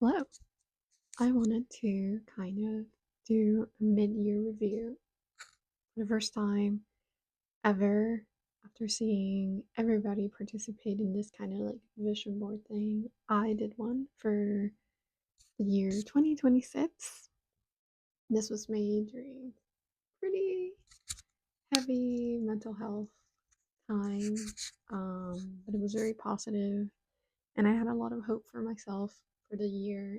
Hello. I wanted to kind of do a mid-year review for the first time ever after seeing everybody participate in this kind of like vision board thing. I did one for the year 2026. This was made during pretty heavy mental health time, but it was very positive, and I had a lot of hope for myself for the year.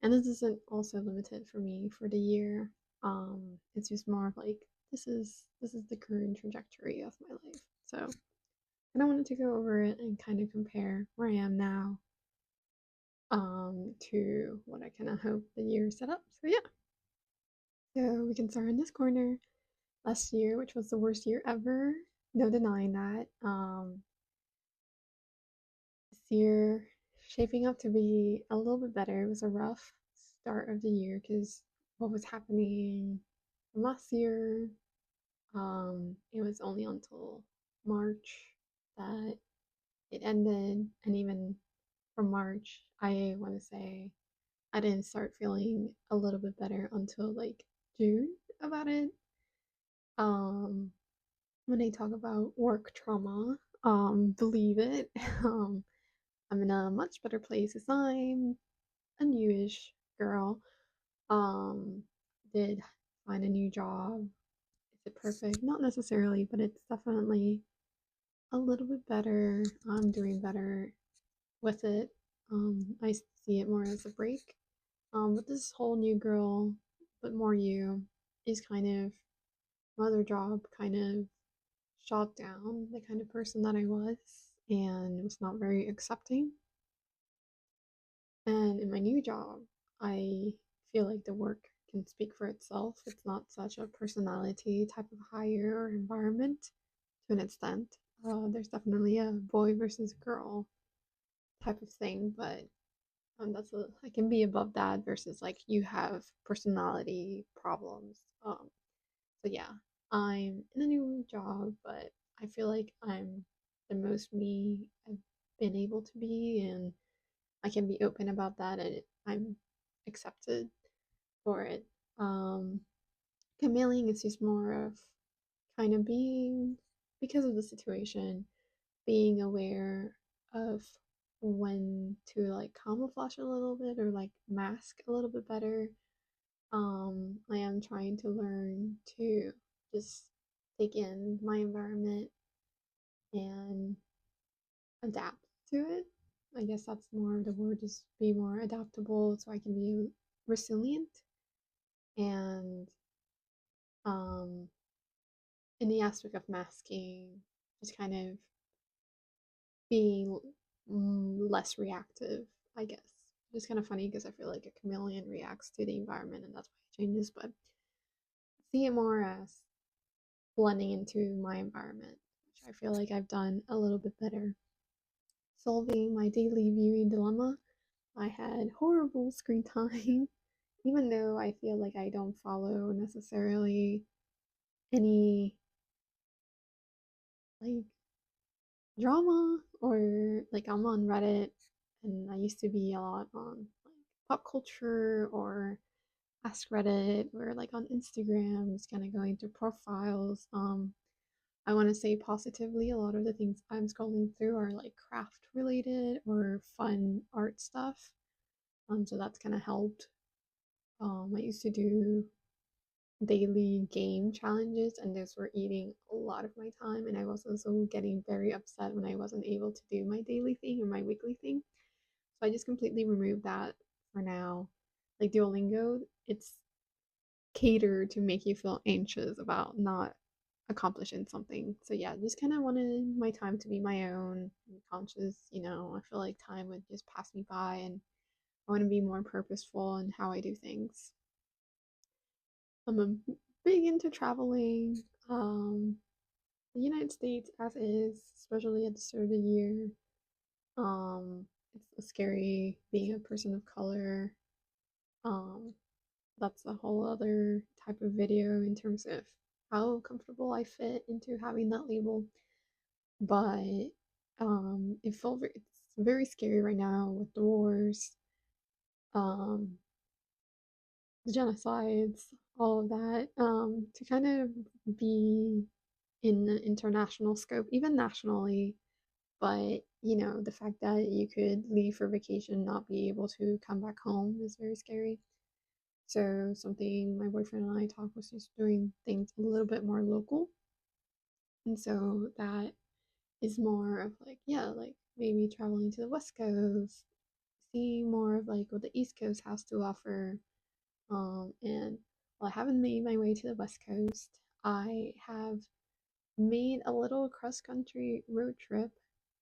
And this isn't also limited for me for the year. It's just more of like this is the current trajectory of my life. So and I wanted to go over it and kind of compare where I am now to what I kind of hope the year set up. So yeah. So we can start in this corner. Last year, which was the worst year ever, no denying that. This year shaping up to be a little bit better. It was a rough start of the year because what was happening last year, it was only until March that it ended, and even from March, I want to say I didn't start feeling a little bit better until like June about it. Um, when they talk about work trauma, believe it. I'm in a much better place as I'm a newish girl. Um, did find a new job. Is it perfect? Not necessarily, but it's definitely a little bit better. I'm doing better with it. I see it more as a break. But this whole new girl, but more you, is kind of my other job kind of shot down the kind of person that I was and was not very accepting. And in my new job, I feel like the work can speak for itself. It's not such a personality type of hire or environment to an extent. There's definitely a boy versus girl type of thing, but I can be above that versus like you have personality problems. So yeah, I'm in a new job, but I feel like I'm the most me I've been able to be, and I can be open about that, and I'm accepted for it. Um, Chameleon is just more of kind of being, because of the situation, being aware of when to like camouflage a little bit or like mask a little bit better. I am trying to learn to just take in my environment and adapt to it. I guess that's more of the word, just be more adaptable so I can be resilient and um in the aspect of masking, just kind of being less reactive, I guess. It's kind of funny because I feel like a chameleon reacts to the environment and that's why it changes, but see it more as blending into my environment, which I feel like I've done a little bit better. Solving my daily viewing dilemma, I had horrible screen time, even though I feel like I don't follow necessarily any like drama or like I'm on Reddit and I used to be a lot on like pop culture or Ask Reddit or like on Instagram, just kind of going through profiles. I want to say positively, a lot of the things I'm scrolling through are like craft related or fun art stuff. So that's kind of helped. I used to do daily game challenges, and those were eating a lot of my time. And I was also getting very upset when I wasn't able to do my daily thing or my weekly thing. So I just completely removed that for now. Like Duolingo, it's catered to make you feel anxious about not accomplishing something. So yeah, just kind of wanted my time to be my own and conscious. I feel like time would just pass me by, and I want to be more purposeful in how I do things. I'm a big into traveling. The United States as is, especially at the start of the year. Um, it's scary being a person of color. Um, that's a whole other type of video in terms of how comfortable I fit into having that label. But it's very scary right now with the wars. um, the genocides, all of that, to kind of be in the international scope, even nationally. But, the fact that you could leave for vacation, not be able to come back home is very scary. So, something my boyfriend and I talked was just doing things a little bit more local. And so that is more of like, yeah, like maybe traveling to the West Coast, seeing more of like what the East Coast has to offer. And while I haven't made my way to the West Coast, I have made a little cross country road trip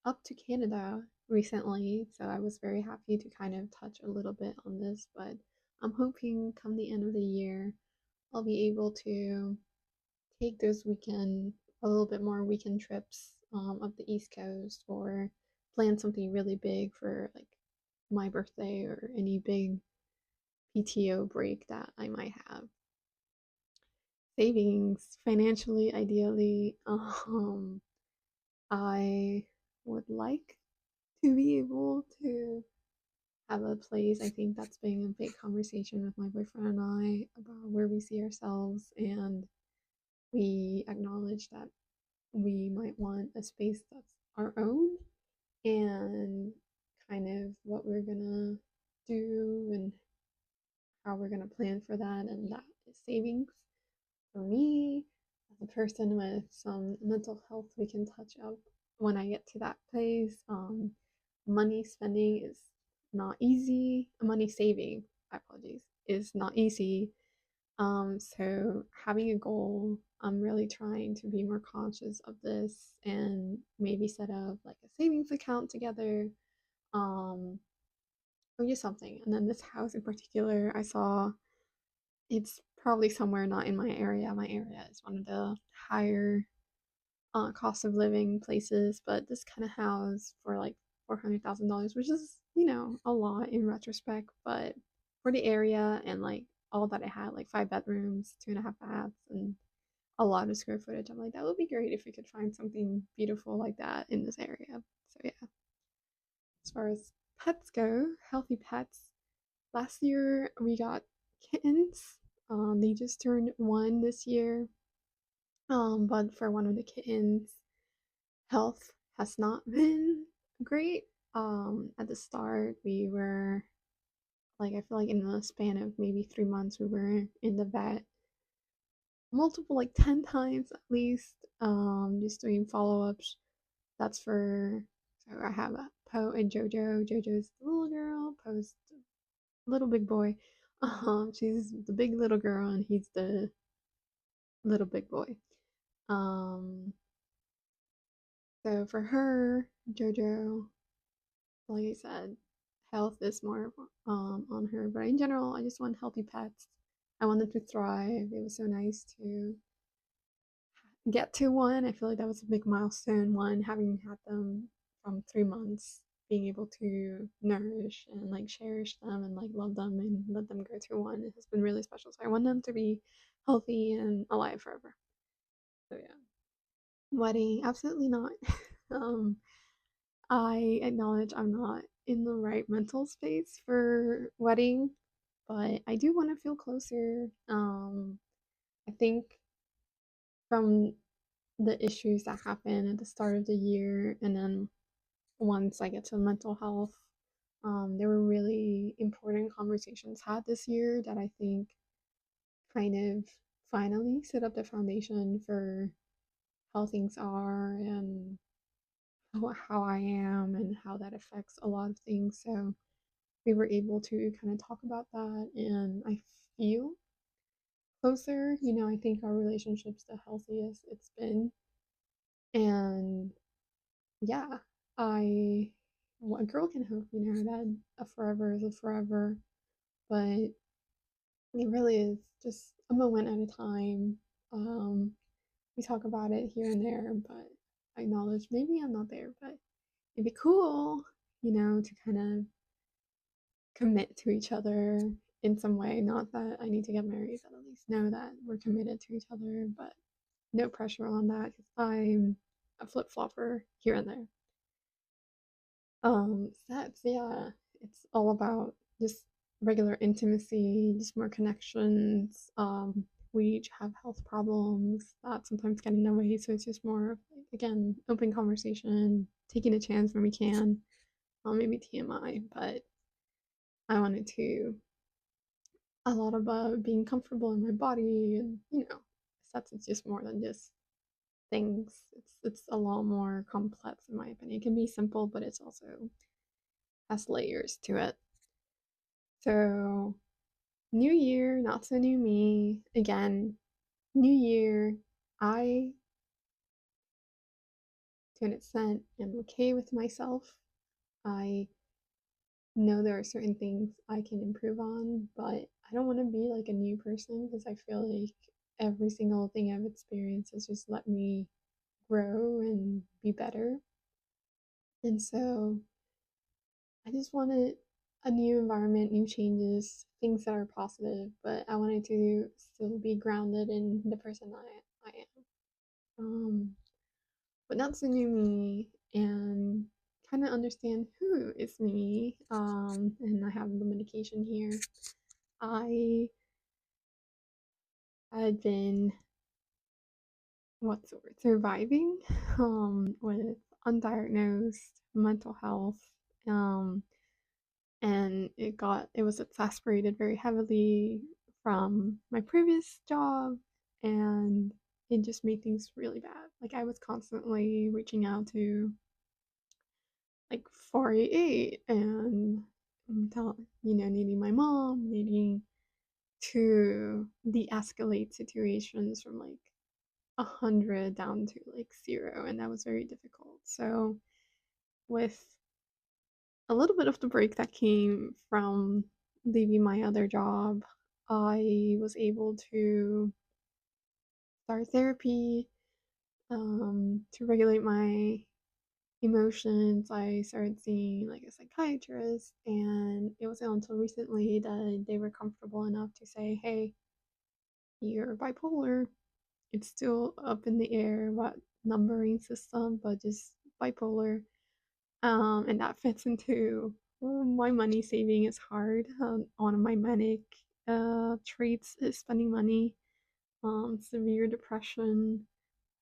up to Canada recently. So I was very happy to kind of touch a little bit on this, but I'm hoping come the end of the year, I'll be able to take those a little bit more weekend trips up the East Coast, or plan something really big for like my birthday or any big PTO break that I might have. Savings financially, ideally, I would like to be able to have a place. I think that's been a big conversation with my boyfriend and I about where we see ourselves, and we acknowledge that we might want a space that's our own, and kind of what we're gonna do and how we're gonna plan for that, and that is savings. For me, as a person with some mental health, we can touch up when I get to that place. Money spending is not easy. Money saving, I apologize, is not easy. So having a goal, I'm really trying to be more conscious of this and maybe set up like a savings account together, um, or just something. And then this house in particular, I saw it's probably somewhere not in my area. My area is one of the higher cost of living places, but this kind of house for like $400,000, which is, a lot in retrospect, but for the area and like all that it had, like 5 bedrooms, 2.5 baths, and a lot of square footage, I'm like, that would be great if we could find something beautiful like that in this area. So, yeah, as far as pets go, healthy pets, last year we got kittens. They just turned one this year. But for one of the kittens, health has not been great. At the start, we were like, I feel like in the span of maybe 3 months, we were in the vet multiple, like 10 times at least, just doing follow ups. That's for, so I have a Poe and JoJo. JoJo's the little girl, Poe's the little big boy. She's the big little girl, and he's the little big boy. Um, so for her, JoJo, like I said, health is more on her. But in general, I just want healthy pets. I want them to thrive. It was so nice to get to one. I feel like that was a big milestone one, having had them from 3 months, being able to nourish and like cherish them and like love them and let them go to one. It has been really special. So I want them to be healthy and alive forever. So yeah. Wedding, absolutely not. um, I acknowledge I'm not in the right mental space for wedding, but I do want to feel closer. I think from the issues that happen at the start of the year, and then once I get to mental health, there were really important conversations had this year that I think kind of finally set up the foundation for how things are, and how I am and how that affects a lot of things. So we were able to kind of talk about that, and I feel closer. I think our relationship's the healthiest it's been. And yeah, I a girl can hope, that a forever is a forever, but it really is just a moment at a time. Um, we talk about it here and there, but I acknowledge maybe I'm not there, but it'd be cool, to kind of commit to each other in some way. Not that I need to get married, but at least know that we're committed to each other, but no pressure on that because I'm a flip flopper here and there. Sets, yeah, it's all about just regular intimacy, just more connections. We each have health problems that sometimes get in the way, so it's just more of like, again, open conversation, taking a chance when we can. Maybe TMI, but I wanted to a lot about being comfortable in my body, and sex is just more than just things. It's a lot more complex in my opinion. It can be simple, but it's also has layers to it. So new year, not so new me. Again, new year. I, to an extent, am okay with myself. I know there are certain things I can improve on, but I don't want to be like a new person because I feel like every single thing I've experienced has just let me grow and be better. And so I just wanted a new environment, new changes, things that are positive, but I wanted to still be grounded in the person I am. But not so new me and kind of understand who is me. And I have the medication here. I had been, what's the word, surviving with undiagnosed mental health. Um, and it was exasperated very heavily from my previous job, and it just made things really bad. Like I was constantly reaching out to like 488 and needing my mom, needing to de-escalate situations from like 100 down to like 0, and that was very difficult. So with a little bit of the break that came from leaving my other job, I was able to start therapy to regulate my emotions. I started seeing like a psychiatrist, and it wasn't until recently that they were comfortable enough to say, hey, you're bipolar. It's still up in the air what numbering system, but just bipolar. And that fits into my money saving is hard. One of my manic traits is spending money. Severe depression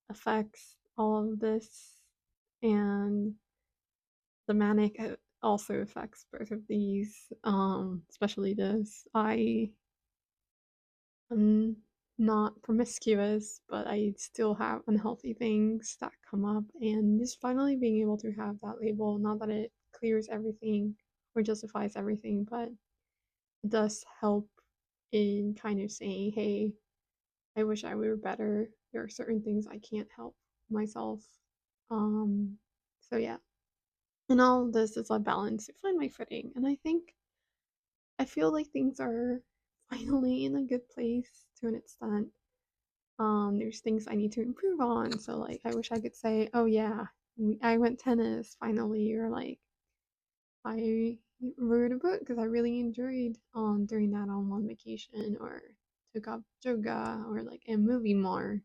affects all of this, and the manic also affects both of these, especially this. I'm not promiscuous, but I still have unhealthy things that come up, and just finally being able to have that label, not that it clears everything or justifies everything, but it does help in kind of saying, hey, I wish I were better. There are certain things I can't help myself. Um, so yeah. And all of this is a balance to find my footing. And I think I feel like things are finally in a good place to an extent. There's things I need to improve on. So like I wish I could say, oh yeah, I went tennis finally, or like I wrote a book because I really enjoyed during that on one vacation, or took up yoga, or like a movie more.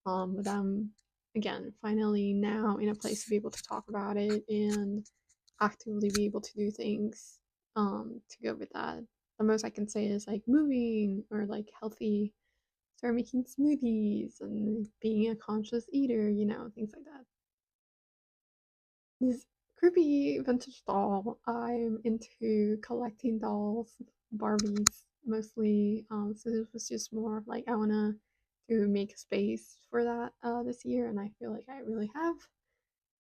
But I'm again finally now in a place to be able to talk about it and actively be able to do things to go with that. The most I can say is like moving, or like healthy, start making smoothies and being a conscious eater, things like that. This creepy vintage doll. I'm into collecting dolls, Barbies mostly. So this was just more of like I wanna to make space for that this year, and I feel like I really have.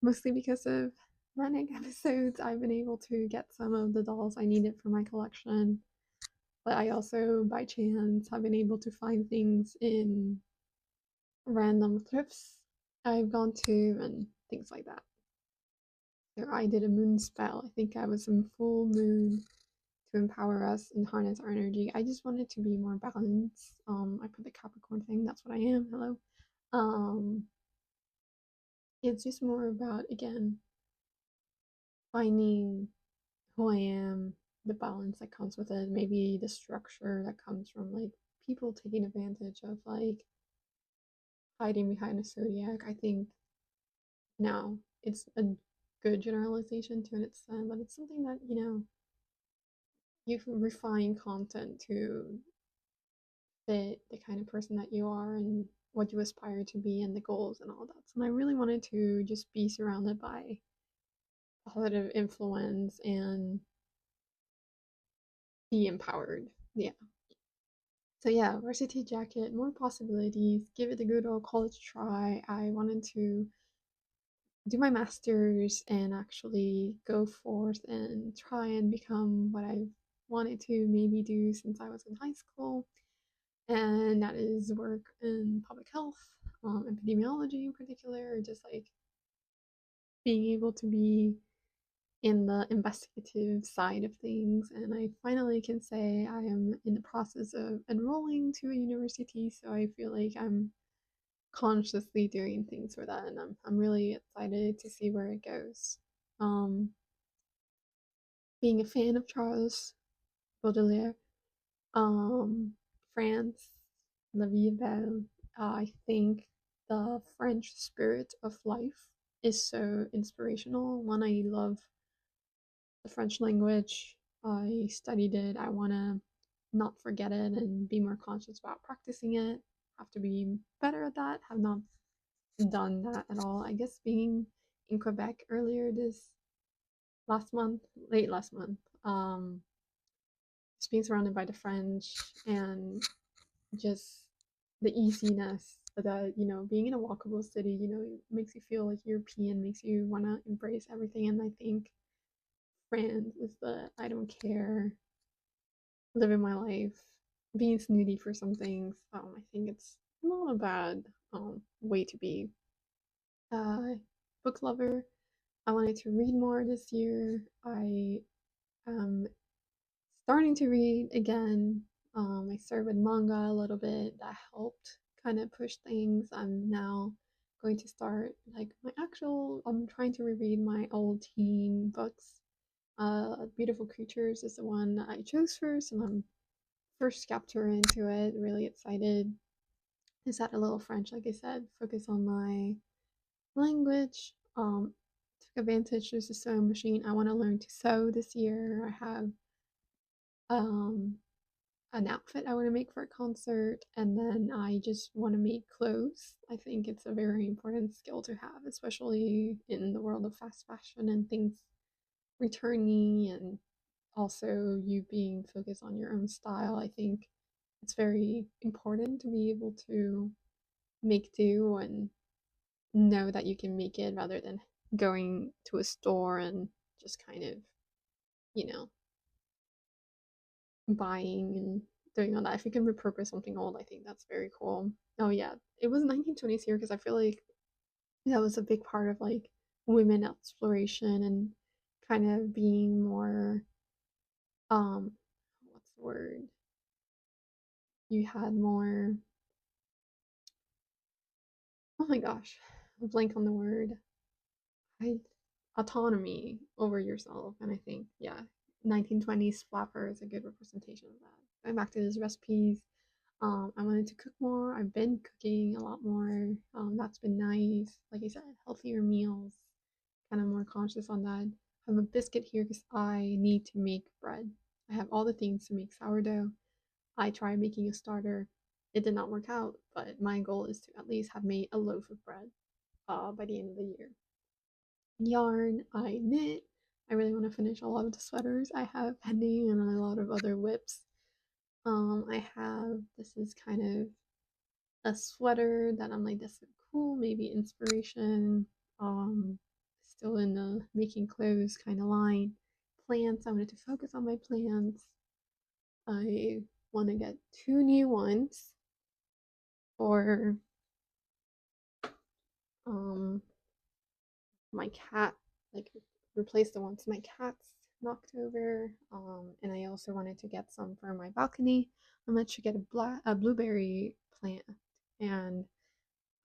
Mostly because of manic episodes, I've been able to get some of the dolls I needed for my collection. But I also, by chance, have been able to find things in random thrifts I've gone to and things like that. So I did a moon spell. I think I was in full moon to empower us and harness our energy. I just wanted to be more balanced. I put the Capricorn thing. That's what I am. Hello. Um, it's just more about again finding who I am, the balance that comes with it, maybe the structure that comes from like people taking advantage of like hiding behind a zodiac. I think now it's a good generalization to an extent, but it's something that you refine content to fit the kind of person that you are and what you aspire to be and the goals and all that. So and I really wanted to just be surrounded by positive influence and be empowered. Yeah. So yeah, varsity jacket, more possibilities, give it a good old college try. I wanted to do my master's and actually go forth and try and become what I wanted to maybe do since I was in high school, and that is work in public health, epidemiology in particular, just like being able to be in the investigative side of things. And I finally can say I am in the process of enrolling to a university, so I feel like I'm consciously doing things for that, and I'm really excited to see where it goes. Um, Being a fan of Charles Baudelaire, um, France, La Vie est Belle. I think the French spirit of life is so inspirational. One, I love the French language. I studied it. I want to not forget it and be more conscious about practicing it. Have to be better at that. Have not done that at all. I guess being in Quebec earlier this last month, late last month, just being surrounded by the French and just the easiness that, being in a walkable city, makes you feel like European, makes you want to embrace everything. And I think France is the I don't care, living my life, being snooty for some things. I think it's not a bad way to be. Uh, Book lover. I wanted to read more this year. I am starting to read again. I started with manga a little bit. That helped kind of push things. I'm now going to start like my actual. I'm trying to reread my old teen books. Beautiful Creatures is the one that I chose first, and I'm first chapter into it. Really excited. Is that a little French, like I said, focus on my language. Took advantage. There's a sewing machine. I want to learn to sew this year. I have um an outfit I want to make for a concert, and then I just want to make clothes. I think it's a very important skill to have, especially in the world of fast fashion and things returning, and also you being focused on your own style. I think it's very important to be able to make do and know that you can make it rather than going to a store and just kind of, you know, buying and doing all that. If you can repurpose something old, I think that's very cool. Oh yeah, it was 1920s here because I feel like that was a big part of like women exploration and kind of being more what's the word? You had more, oh my gosh, I blank on the word. I Autonomy over yourself, and I think yeah, 1920s flapper is a good representation of that. Going back to his recipes, I wanted to cook more. I've been cooking a lot more. That's been nice. Like I said, healthier meals, kind of more conscious on that. I have a biscuit here because I need to make bread. I have all the things to make sourdough. I tried making a starter. It did not work out, but my goal is to at least have made a loaf of bread by the end of the year. Yarn, I knit. I really want to finish a lot of the sweaters I have pending and a lot of other whips. I have, this is kind of a sweater that I'm like, that's so cool, maybe inspiration. Still in the making clothes kind of line. Plants, I wanted to focus on my plants. I want to get 2 new ones for um my cat, like replace the ones my cats knocked over. And I also wanted to get some for my balcony. I meant to get a blueberry plant, and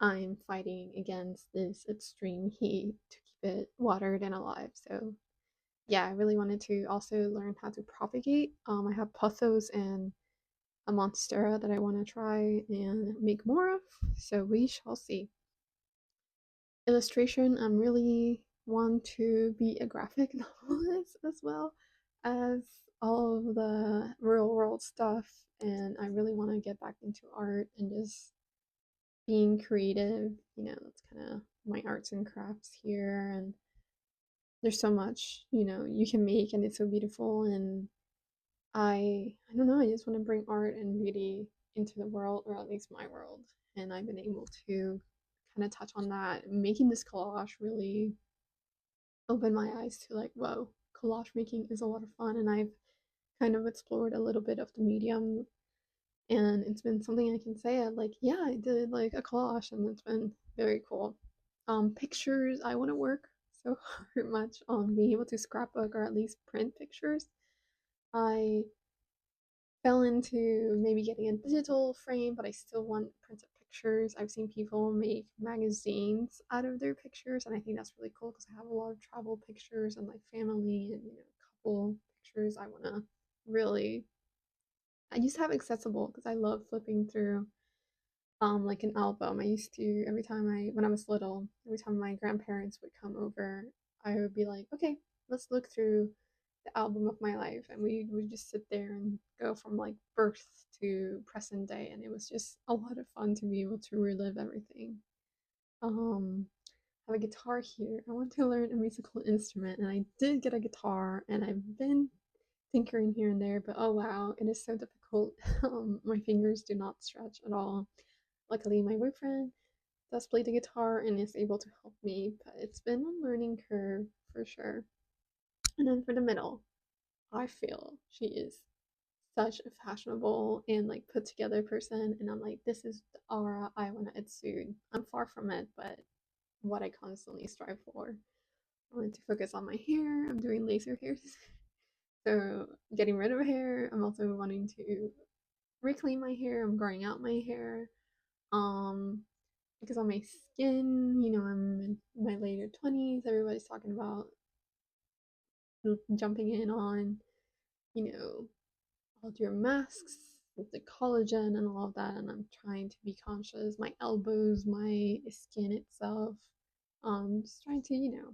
I'm fighting against this extreme heat to keep it watered and alive. So yeah, I really wanted to also learn how to propagate. I have pothos and a monstera that I want to try and make more of. So we shall see. Illustration, I'm really want to be a graphic novelist as well. as all of the real world stuff, and I really want to get back into art and just being creative. That's kind of my arts and crafts here, and there's so much, you can make, and it's so beautiful. And I don't know, I just want to bring art and beauty into the world, or at least my world. And I've been able to kind of touch on that. Making this collage really opened my eyes to like, whoa, collage making is a lot of fun, and I've kind of explored a little bit of the medium, and it's been something I can say like, yeah, I did like a collage, and it's been very cool. Pictures, I want to work so much on being able to scrapbook or at least print pictures. I fell into maybe getting a digital frame, but I still want printed pictures. I've seen people make magazines out of their pictures, and I think that's really cool because I have a lot of travel pictures and like family and couple pictures. I want to really. I used to have accessible because I love flipping through like an album. I used to every time I when I was little, every time my grandparents would come over, I would be like, okay, let's look through the album of my life, and we would just sit there and go from like birth to present day, and it was just a lot of fun to be able to relive everything. um I have a guitar here. I want to learn a musical instrument, and I did get a guitar, and I've been tinkering here and there, but oh wow, it is so difficult. My fingers do not stretch at all. Luckily, my boyfriend does play the guitar and is able to help me, but it's been a learning curve for sure. And then for the middle, I feel she is such a fashionable and like put together person, and I'm like, this is the aura I want to exude. I'm far from it, but what I constantly strive for. I want to focus on my hair. I'm doing laser hair, so getting rid of hair. I'm also wanting to reclaim my hair. I'm growing out my hair. Um, because on my skin, I'm in my later 20s. Everybody's talking about jumping in on, you know, all your masks with the collagen and all of that. And I'm trying to be conscious. My elbows, my skin itself. Just trying to,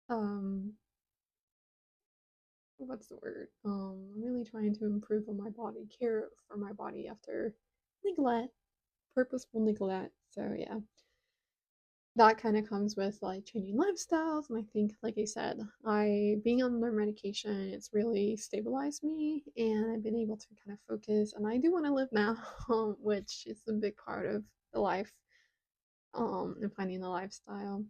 um, what's the word? I'm really trying to improve on my body, care for my body after neglect, purposeful neglect. So yeah, that kind of comes with like changing lifestyles. And I think, like I said, I being under medication, it's really stabilized me, and I've been able to kind of focus. And I do want to live now, which is a big part of the life, and finding the lifestyle.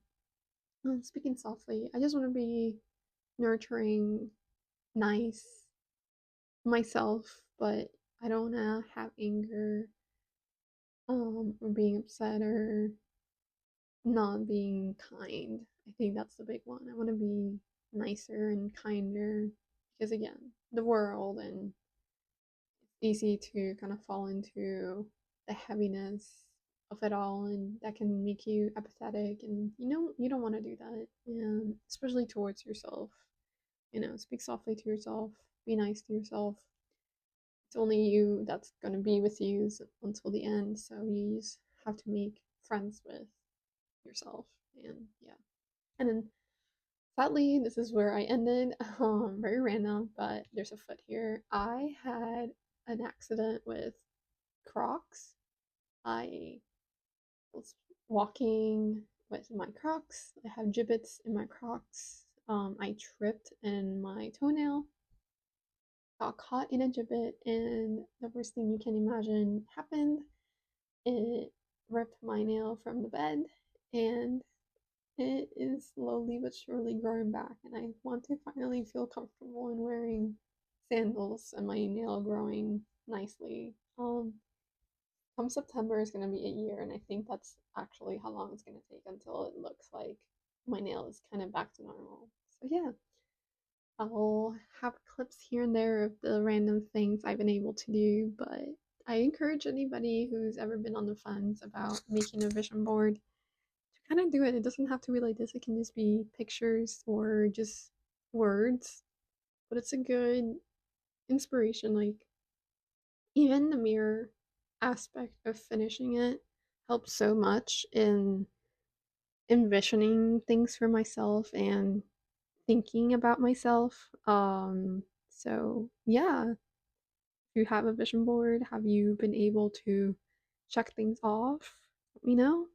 Speaking softly, I just want to be nurturing, nice myself, but I don't want to have anger, or being upset, or not being kind. I think that's the big one. I want to be nicer and kinder because, again, the world, and it's easy to kind of fall into the heaviness of it all, and that can make you apathetic, and you don't want to do that, and especially towards yourself. Speak softly to yourself, be nice to yourself. It's only you that's going to be with you until the end, so you just have to make friends with yourself. And yeah. And then sadly, this is where I ended. Very random, but there's a foot here. I had an accident with Crocs. I was walking with my Crocs. I have gibbets in my Crocs. I tripped and my toenail got caught in a gibbet, and the worst thing you can imagine happened. It ripped my nail from the bed, and it is slowly but surely growing back, and I want to finally feel comfortable in wearing sandals and my nail growing nicely. Come September is going to be a year, and I think that's actually how long it's going to take until it looks like my nail is kind of back to normal. So yeah, I'll have clips here and there of the random things I've been able to do, but I encourage anybody who's ever been on the fence about making a vision board to kind of do it. It doesn't have to be like this, it can just be pictures or just words, but it's a good inspiration. Like, even the mirror aspect of finishing it helps so much in envisioning things for myself and thinking about myself. So yeah, if you have a vision board, have you been able to check things off? Let me know.